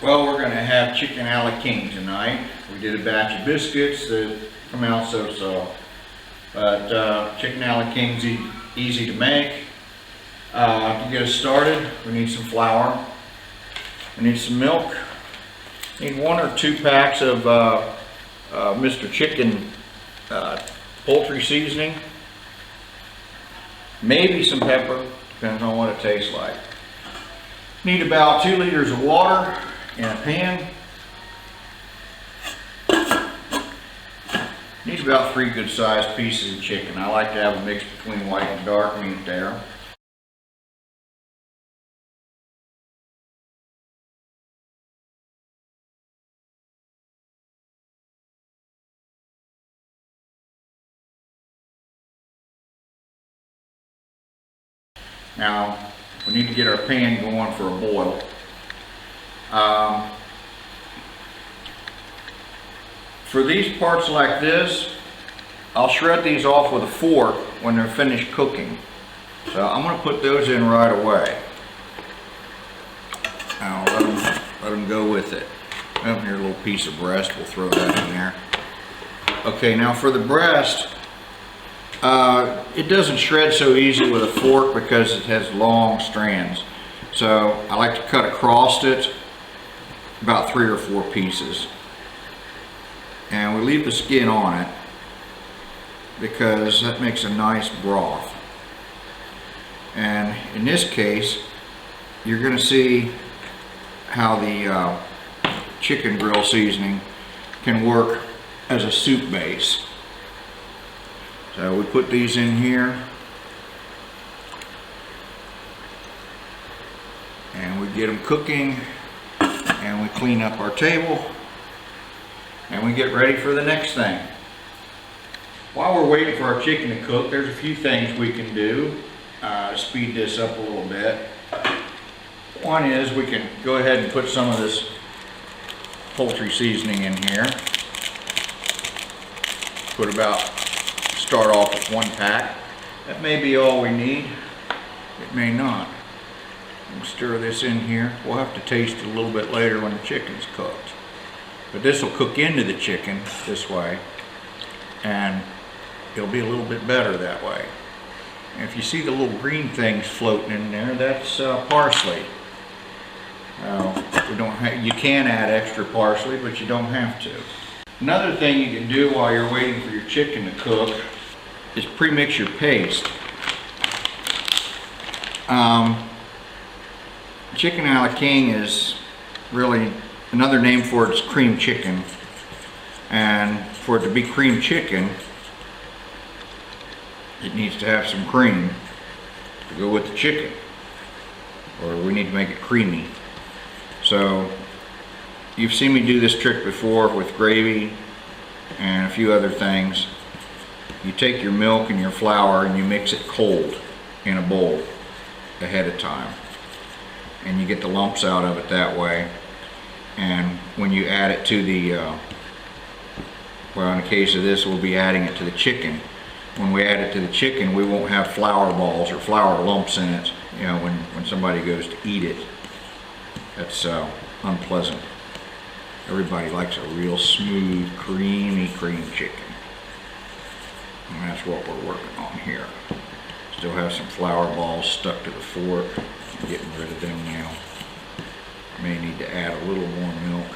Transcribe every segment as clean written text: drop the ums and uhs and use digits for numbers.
Well, we're going to have chicken a la king tonight. We did a batch of biscuits that come out so-so. But chicken a la king's easy to make. To get us started, we need some flour. We need some milk. We need 1 or 2 packs of Mr. Chicken Poultry Seasoning. Maybe some pepper, depending on what it tastes like. Need about 2 liters of water in a pan. Needs about 3 good sized pieces of chicken. I like to have a mix between white and dark meat there. Now, we need to get our pan going for a boil. For these parts like this, I'll shred these off with a fork when they're finished cooking. So I'm going to put those in right away. Now let them go with it. Oh, here's a little piece of breast, we'll throw that in there. Okay, now for the breast, it doesn't shred so easy with a fork because it has long strands. So I like to cut across it about 3 or 4 pieces. And we leave the skin on it because that makes a nice broth. And in this case, you're going to see how the chicken grill seasoning can work as a soup base. So we put these in here and we get them cooking and we clean up our table and we get ready for the next thing. While we're waiting for our chicken to cook, there's a few things we can do to speed this up a little bit. One is we can go ahead and put some of this poultry seasoning in here. Start off with 1 pack. That may be all we need. It may not. We'll stir this in here. We'll have to taste it a little bit later when the chicken's cooked. But this will cook into the chicken this way, and it'll be a little bit better that way. And if you see the little green things floating in there, that's parsley. You can add extra parsley, but you don't have to. Another thing you can do while you're waiting for your chicken to cook is pre-mix your paste. Chicken a la king is really another name for it's cream chicken, and for it to be cream chicken, it needs to have some cream to go with the chicken, or we need to make it creamy. So you've seen me do this trick before with gravy and a few other things. You take your milk and your flour and you mix it cold in a bowl ahead of time, and you get the lumps out of it that way. And when you add it to the well, in the case of this, we'll be adding it to the chicken. When we add it to the chicken, we won't have flour balls or flour lumps in it, you know, when somebody goes to eat it. That's unpleasant. Everybody likes a real smooth, creamy cream chicken. And that's what we're working on here. Still have some flour balls stuck to the fork. I'm getting rid of them now. May need to add a little more milk.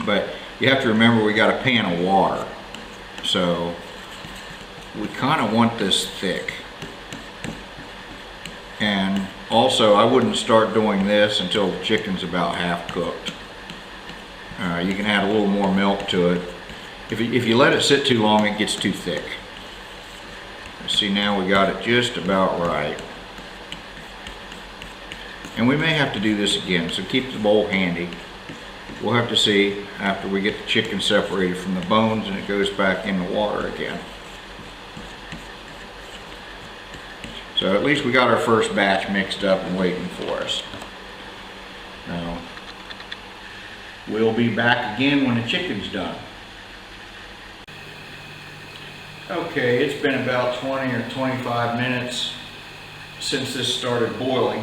But you have to remember we got a pan of water. So we kind of want this thick. And also, I wouldn't start doing this until the chicken's about half cooked. You can add a little more milk to it. If you let it sit too long, it gets too thick. See, now we got it just about right. And we may have to do this again, so keep the bowl handy. We'll have to see after we get the chicken separated from the bones and it goes back in the water again. So at least we got our first batch mixed up and waiting for us. Now, we'll be back again when the chicken's done. Okay, it's been about 20 or 25 minutes since this started boiling.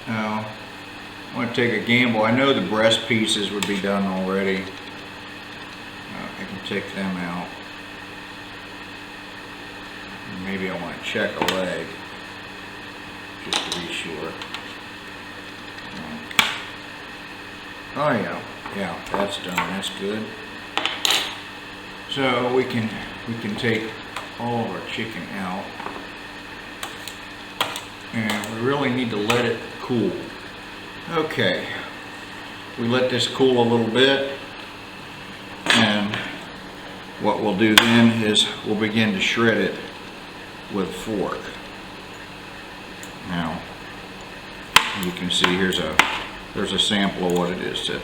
Now, I want to take a gamble. I know the breast pieces would be done already. I can take them out. Maybe I want to check a leg just to be sure. Oh yeah, that's done. That's good. So we can take all of our chicken out, and we really need to let it cool. Okay, we let this cool a little bit, and what we'll do then is we'll begin to shred it with a fork. Now, you can see there's a sample of what it is to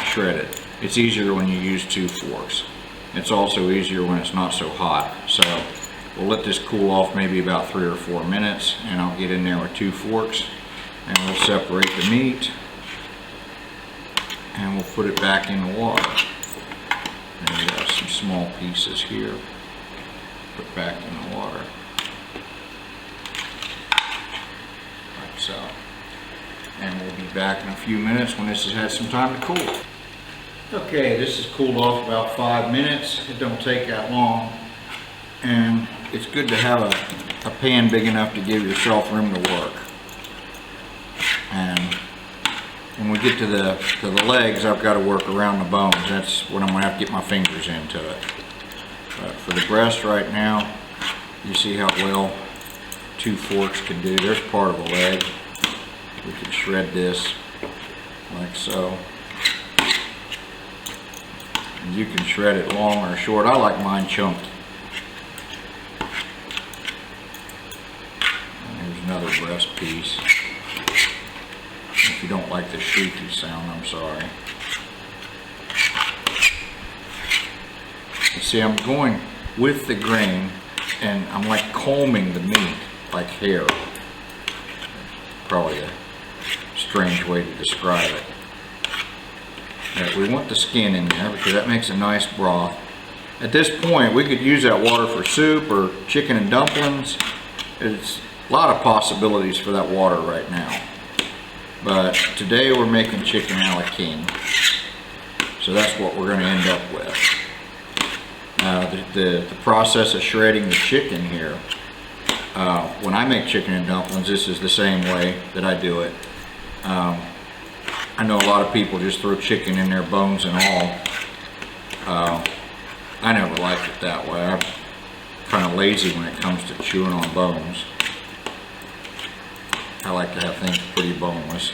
shred it. It's easier when you use 2 forks. It's also easier when it's not so hot. So we'll let this cool off maybe about 3 or 4 minutes, and I'll get in there with 2 forks, and we'll separate the meat, and we'll put it back in the water. And we got some small pieces here. Put back in the water. Like so. And we'll be back in a few minutes when this has had some time to cool. Okay, this has cooled off about 5 minutes. It don't take that long. And it's good to have a pan big enough to give yourself room to work. And when we get to the legs, I've got to work around the bones. That's what I'm going to have to get my fingers into it. But for the breast right now, you see how well 2 forks can do. There's part of a leg. We can shred this like so. And you can shred it long or short. I like mine chunky. And here's another breast piece. If you don't like the shrieky sound, I'm sorry. You see, I'm going with the grain, and I'm like combing the meat like hair. Probably a strange way to describe it. We want the skin in there because that makes a nice broth. At this point, we could use that water for soup or chicken and dumplings. There's a lot of possibilities for that water right now. But today we're making chicken a la king. So that's what we're going to end up with. The process of shredding the chicken here, when I make chicken and dumplings, this is the same way that I do it. I know a lot of people just throw chicken in their bones and all. I never liked it that way. I'm kind of lazy when it comes to chewing on bones. I like to have things pretty boneless.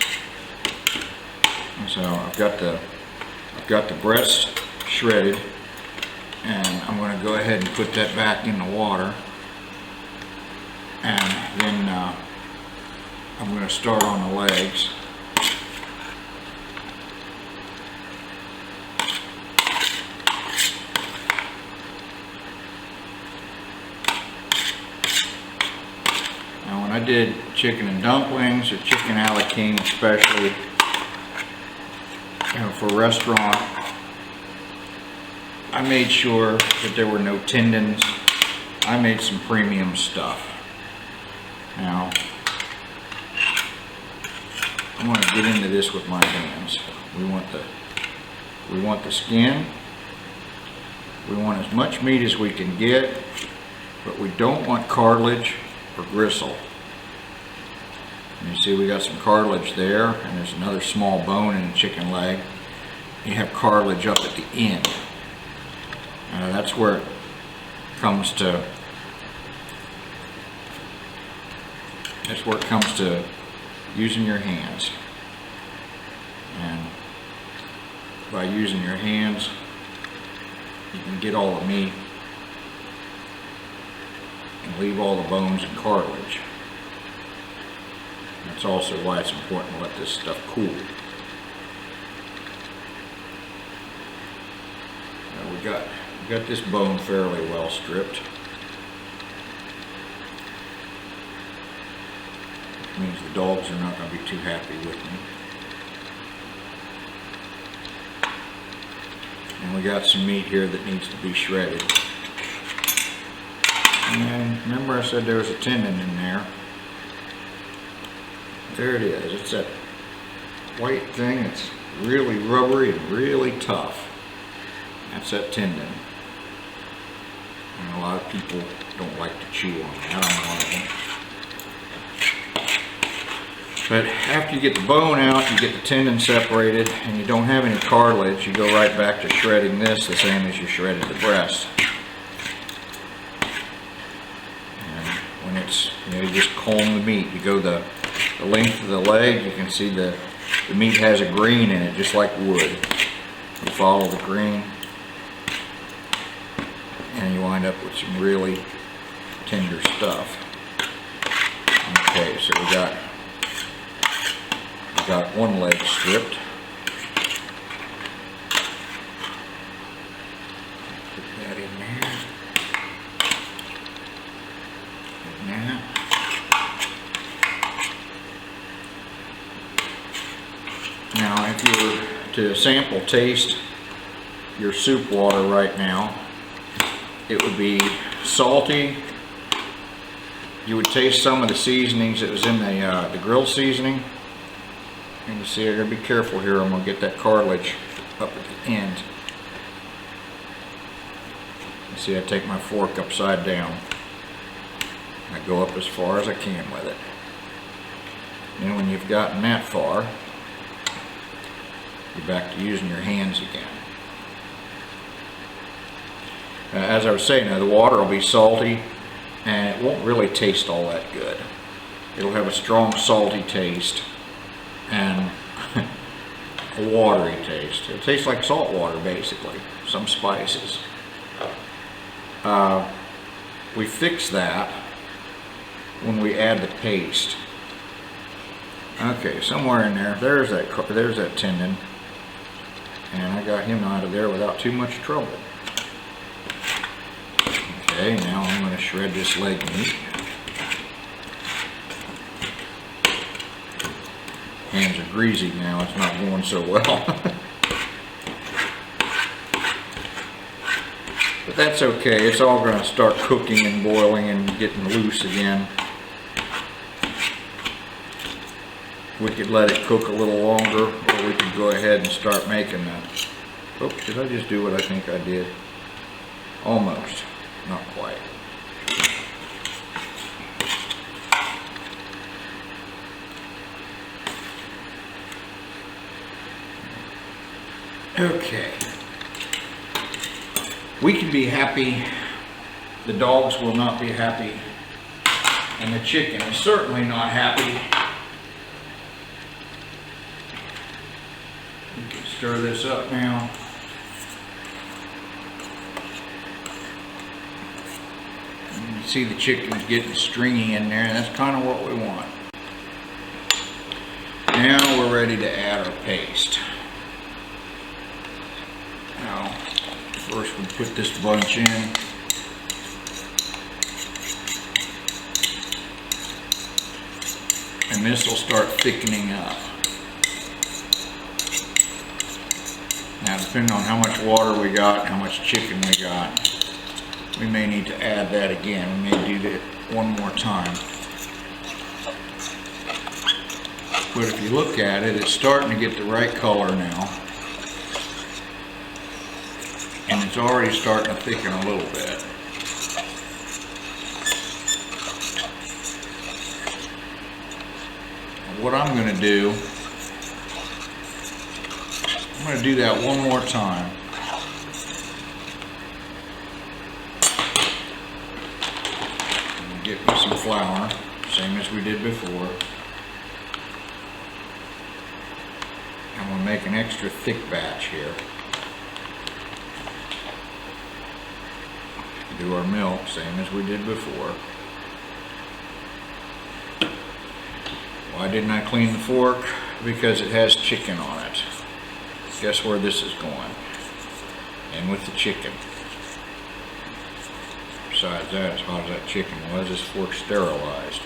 So I've got the breast shredded, and I'm going to go ahead and put that back in the water, and then I'm going to start on the legs. Now when I did chicken and dumplings, or chicken a la king especially, for a restaurant, I made sure that there were no tendons. I made some premium stuff. Now, I want to get into this with my hands. We want the skin. We want as much meat as we can get, but we don't want cartilage or gristle. And you see we got some cartilage there, and there's another small bone in the chicken leg. You have cartilage up at the end. That's where it comes to using your hands. And by using your hands, you can get all the meat and leave all the bones and cartilage. That's also why it's important to let this stuff cool. Now we got this bone fairly well stripped. Which means the dogs are not going to be too happy with me. And we got some meat here that needs to be shredded. And remember I said there was a tendon in there. There it is. It's white thing that's really rubbery and really tough. That's that tendon. And a lot of people don't like to chew on that. I'm one of them. But after you get the bone out, you get the tendon separated, and you don't have any cartilage, you go right back to shredding this the same as you shredded the breast. And when it's, you just comb the meat. You go the length of the leg, you can see the meat has a grain in it, just like wood. You follow the grain, and you wind up with some really tender stuff. Okay, so we got one leg stripped. Put that in there. Like that. Now, if you were to sample taste your soup water right now, it would be salty. You would taste some of the seasonings that was in the grill seasoning. And you see, I gotta be careful here. I'm gonna get that cartilage up at the end. You see, I take my fork upside down. I go up as far as I can with it. And when you've gotten that far, you're back to using your hands again. As I was saying, now the water will be salty, and it won't really taste all that good. It'll have a strong salty taste and a watery taste. It tastes like salt water, basically, some spices. We fix that when we add the paste. Okay, somewhere in there, there's that tendon, and I got him out of there without too much trouble. Okay, now I'm going to shred this leg meat. Hands are greasy now, it's not going so well. But that's okay, it's all going to start cooking and boiling and getting loose again. We could let it cook a little longer, or we could go ahead and start making that. Oh, did I just do what I think I did? Almost, not quite. Okay. We can be happy, the dogs will not be happy, and the chicken is certainly not happy. We can stir this up now. You can see the chicken's getting stringy in there, and that's kind of what we want. Now we're ready to add our paste. Now, first we put this bunch in. And this will start thickening up. Now, depending on how much water we got, how much chicken we got, we may need to add that again. We may do that one more time. But if you look at it, it's starting to get the right color now. And it's already starting to thicken a little bit. What I'm going to do, I'm going to do that one more time. Get me some flour, same as we did before. I'm going to make an extra thick batch here. Do our milk, same as we did before. Why didn't I clean the fork? Because it has chicken on it. Guess where this is going? In with the chicken. Besides that, as hot as that chicken was, this fork's sterilized.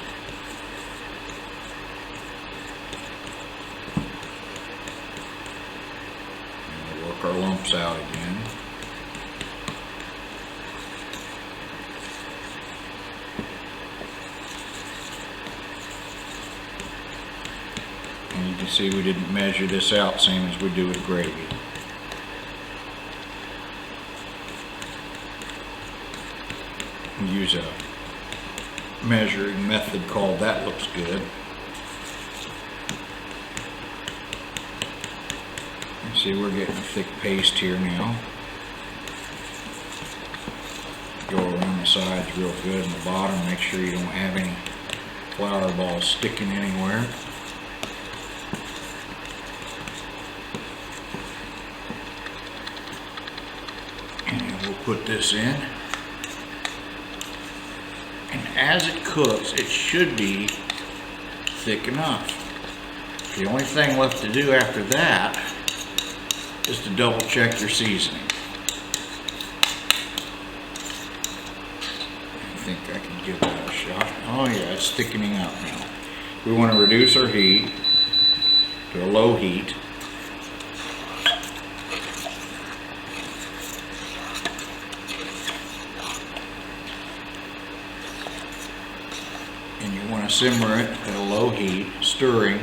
And we'll work our lumps out again. You see, we didn't measure this out same as we do with gravy. We use a measuring method called That Looks Good. You see, we're getting a thick paste here now. Go around the sides real good and the bottom. Make sure you don't have any flour balls sticking anywhere. And we'll put this in. And as it cooks, it should be thick enough. The only thing left to do after that is to double check your seasoning. I think I can give that a shot. Oh yeah, it's thickening up now. We want to reduce our heat to a low heat. And you want to simmer it at a low heat, stirring.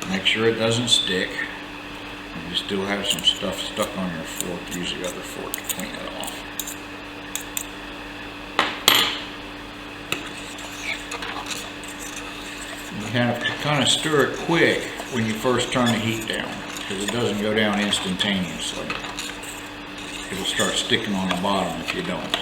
Make sure it doesn't stick. If you still have some stuff stuck on your fork, use the other fork to clean it off. You have to kind of stir it quick when you first turn the heat down, because it doesn't go down instantaneously. It'll start sticking on the bottom if you don't.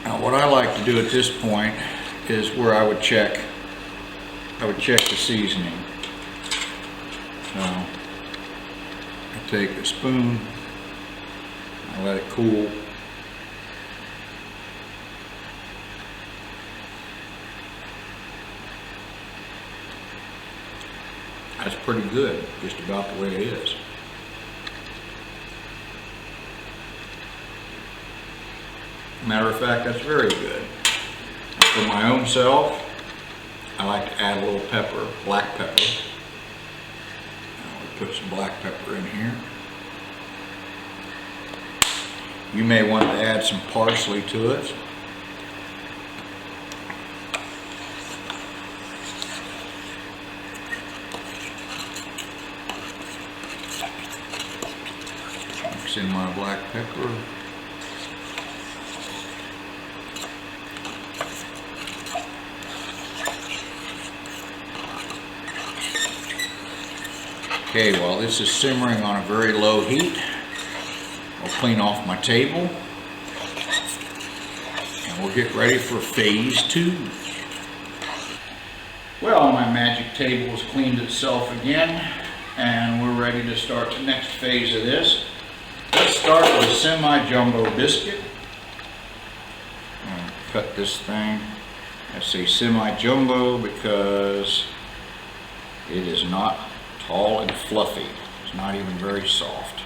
Now what I like to do at this point is where I would check the seasoning. So I take a spoon, I let it cool. That's pretty good, just about the way it is. Matter of fact, that's very good. For my own self, I like to add a little pepper, black pepper. Put some black pepper in here. You may want to add some parsley to it. Mix in my black pepper. Okay, while this is simmering on a very low heat, I'll clean off my table and we'll get ready for phase 2. Well, my magic table has cleaned itself again and we're ready to start the next phase of this. Let's start with a semi-jumbo biscuit. I'm going to cut this thing. I say semi-jumbo because it is not tall and fluffy. It's not even very soft.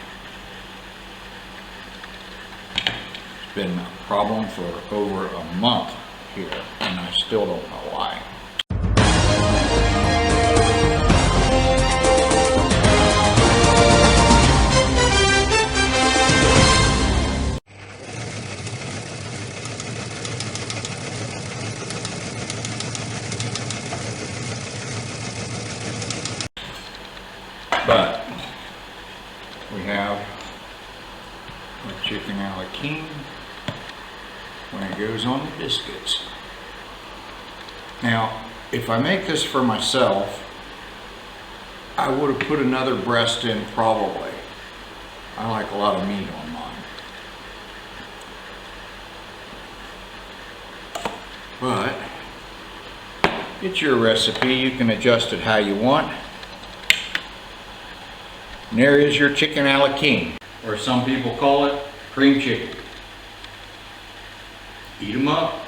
It's been a problem for over a month here, and I still don't know why. But we have our chicken a la king when it goes on the biscuits. Now, if I make this for myself, I would have put another breast in probably. I like a lot of meat on mine. But it's your recipe. You can adjust it how you want. And there is your chicken a la king, or some people call it cream chicken. Eat 'em up.